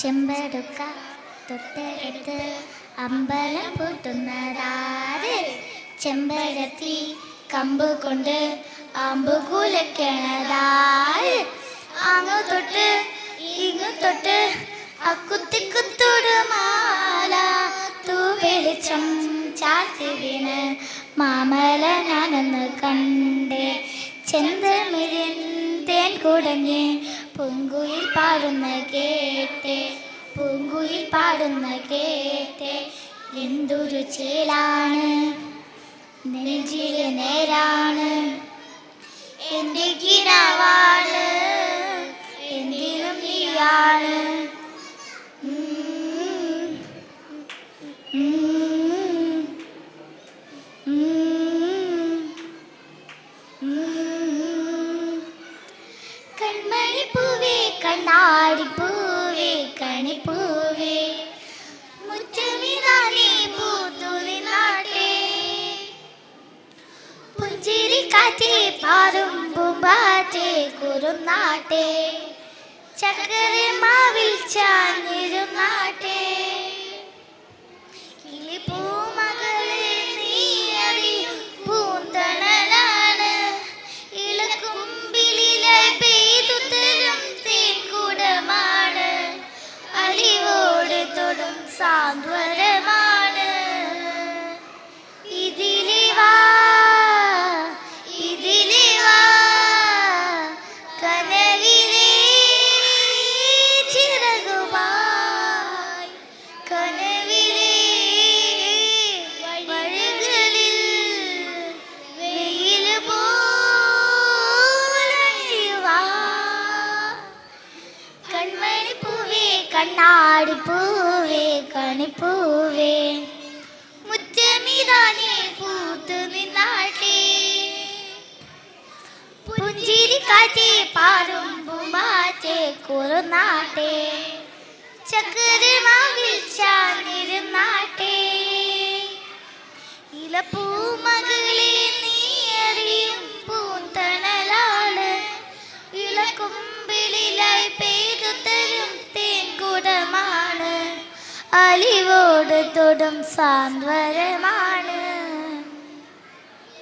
ചെമ്പടുക്ക തൊട്ടടുത്ത് അമ്പലം പൂട്ടുന്നതാര്? ചെമ്പരത്തി കമ്പ് കൊണ്ട് അമ്പ് കുലക്കണതാര്? അങ്ങു തൊട്ട് ഇങ്ങു തൊട്ട് അക്കുത്തിക്കുത്തൊടുമാല തൂവെളിച്ചം ചാർത്തി വീണ് മാമല ഞാനൊന്ന് കണ്ടേ. ചെന്തമിഴിൻ തേൻ കുടഞ്ഞ് പൂങ്കുയിൽ പാടുന്ന കേട്ടേ, പൂങ്കുയിൽ പാടുന്ന കേട്ടേ. എന്തൊരു ചേലാണ് നെഞ്ചിലെ നേരാണ് എൻ്റെ കിനാവാണ് എന്തിനും നീയാണ്. കൺമണിപ്പൂവേ കണ്ണാടിപ്പൂവേ കണിപ്പൂവേ മുറ്റമിതാനേ പൂത്തു നിന്നാട്ടെ. പുഞ്ചിരി കാറ്റേ പാറും പൂമ്പാറ്റേ കുറുനാട്ടെ. ചക്കര മാവിൽ ചാഞ്ഞിരുന്നാട്ടെ. കിളിപ്പൂമകളെ നീ അറിയും പൂന്തണലാണ് ഇളക്കുമ്പിളിലായി പെയ്തു തരും തേൻകുടമാണ്. അലിവോട് തൊടും സാന്ത്വനമാണ്. ഇതിലെ വാ ഇതിലെ വാ കനവിലെ ചിറകുമായി കനവിലെ വഴികളിൽ വെയിൽ പോലണിയുവാ. കൺമണിപ്പൂവേ കണ്ണാടിപ്പൂവേ കണിപ്പൂവേ മുറ്റമിതാനേ പൂത്തു നിന്നാട്ടെ. പുഞ്ചിരി കാറ്റേ പാറും പൂമ്പാറ്റേ കുറുനാട്ടെ. ചക്കര മാവിൽ ചാഞ്ഞിരുന്നാട്ടെ. ഇലപ്പൂമകളെ നീ അറിയും പൂന്തണലാണ് ഇളക്കുമ്പിളിലായി പെയ്തു തരും തേൻകുടമാണ്. അലിവോട് തൊടും സാന്ത്വനമാണ്.